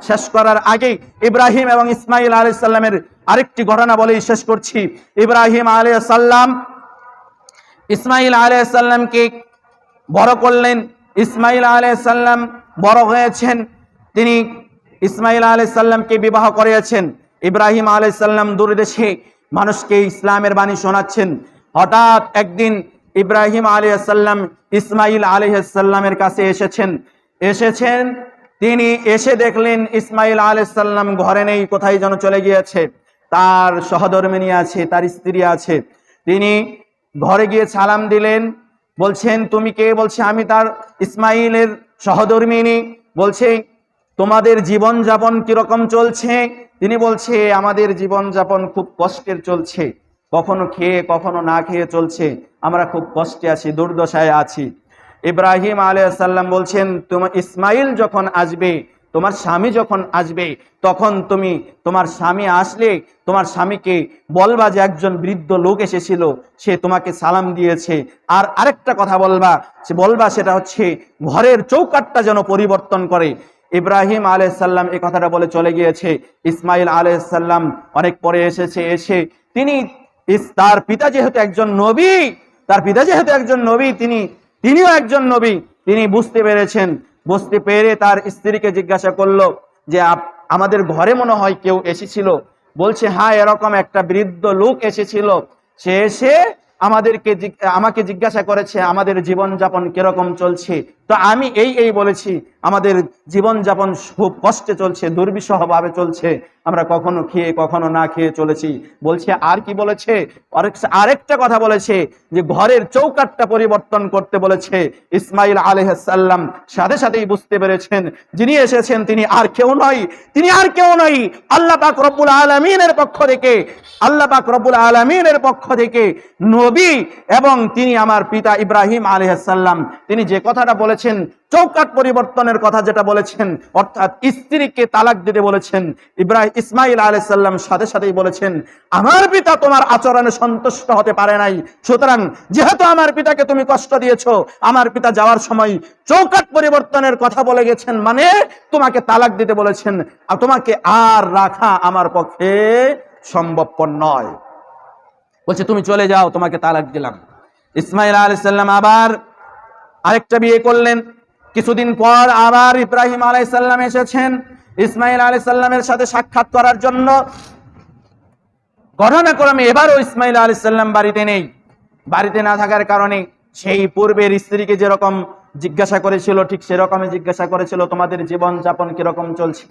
শেষ করার আগে ইব্রাহিম এবং ইসমাইল আলাইহিস সালামের আরেকটি ঘটনা বলেই শেষ করছি। ইব্রাহিম আলাইহিস সালাম ইসমাইল আলাইহিস সালামকে বড় করলেন। ইসমাইল আলাইহিস সালাম বড় হয়েছেন, তিনি ইসমাইল আলাইহিস সালামকে বিবাহ করিয়েছেন। ইব্রাহিম আলাইহিস সালাম দূরদেশে মানুষকে ইসলামের বাণী শোনাচ্ছেন। হঠাৎ একদিন ইব্রাহিম আলাইহিস সালাম ইসমাইল আলাইহিস সালামের কাছে এসেছেন। তিনি এসে দেখলেন ইসমাইল আলাইহিস সালাম ঘরে নেই, কোথায় যেন চলে গিয়েছে। তার সহধর্মিণী আছে, তার স্ত্রী আছে। তিনি ঘরে গিয়ে সালাম দিলেন, বলছেন তুমি কে? বলছে আমি তার ইসমাইলের সহধর্মিণী। বলছে তোমাদের জীবন যাপন কিরকম চলছে? তিনি বলছে আমাদের জীবন যাপন খুব কষ্টের চলছে, কখনো খেয়ে কখনো না খেয়ে চলছে, আমরা খুব কষ্টে আছি, দুর্দশায় আছি। ইব্রাহিম আলাইহিস সালাম বলছেন তোমার ইসমাইল যখন আসবে, তোমার স্বামী যখন আসবে, তখন তুমি তোমার স্বামী আসলে তোমার স্বামীকে বলবা যে একজন বৃদ্ধ লোক এসেছিল, সে তোমাকে সালাম দিয়েছে। আর আরেকটা কথা বলবা সেটা হচ্ছে ঘরের চৌকাঠটা যেন পরিবর্তন করে। ইব্রাহিম আলাইহিস সালাম এই কথাটা বলে চলে গিয়েছে। ইসমাইল আলাইহিস সালাম অনেক পরে এসে তার পিতা যেহেতু একজন নবী, তিনিও একজন নবী, তিনি বুঝতে পেরেছেন। বুঝতে পেরে তার স্ত্রীকে জিজ্ঞাসা করলো যে আমাদের ঘরে মনে হয় কেউ এসেছিল। বলছে হ্যাঁ, এরকম একটা বৃদ্ধ লোক এসেছিল, সে এসে আমাকে জিজ্ঞাসা করেছে আমাদের জীবনযাপন কিরকম চলছে। তো আমি এই বলেছি আমাদের জীবনযাপন খুব কষ্টে চলছে, দুর্বিষহ ভাবে চলছে, আমরা কখনো খেয়ে কখনো না খেয়ে চলেছি। বলছে আর কি বলেছে? আরেকটা কথা বলেছে যে ঘরের চৌকাঠটা পরিবর্তন করতে বলেছে। ইসমাইল আলাইহিস সালাম সাথে সাথেই বুঝতে পেরেছেন যিনি এসেছেন তিনি আর কেউ নয় আল্লাহ পাক রব্বুল আলামিনের পক্ষ থেকে নবী, এবং তিনি আমার পিতা ইব্রাহিম আলাইহিস সালাম। তিনি যে কথাটা বলেছেন, চৌকাঠ পরিবর্তনের কথা যেটা বলেছেন, অর্থাৎ স্ত্রীকে তালাক দিতে বলেছেন, ইসমাইল আলাইহিস সালাম সাথে সাথেই বলেছেন আমার পিতা তোমার আচরণে সন্তুষ্ট হতে পারে নাই, সুতরাং যেহেতু আমার পিতাকে তুমি কষ্ট দিয়েছো, আমার পিতা যাওয়ার সময় চৌকাঠ পরিবর্তনের কথা বলে গেছেন, মানে তোমাকে তালাক দিতে বলেছেন, আর তোমাকে আর রাখা আমার পক্ষে সম্ভবপর নয়। বলছে তুমি চলে যাও, তোমাকে তালাক দিলাম। ইসমাইল আলাইহিস সালাম আবার আরেকটা বিয়ে করলেন। কিছুদিন পর আবার ইব্রাহিম আলাইহিস সালাম এসেছেন ইসমাইল আলাইহিস সালামের সাথে সাক্ষাৎ করার জন্য। ঘটনাক্রমে এবারও ইসমাইল আলাইহিস সালাম বাড়িতে না থাকার কারণে সেই পূর্বের স্ত্রীকে যেরকম জিজ্ঞাসা করেছিল ঠিক সেরকমই জিজ্ঞাসা করেছিল তোমাদের জীবন যাপন কিরকম চলছে।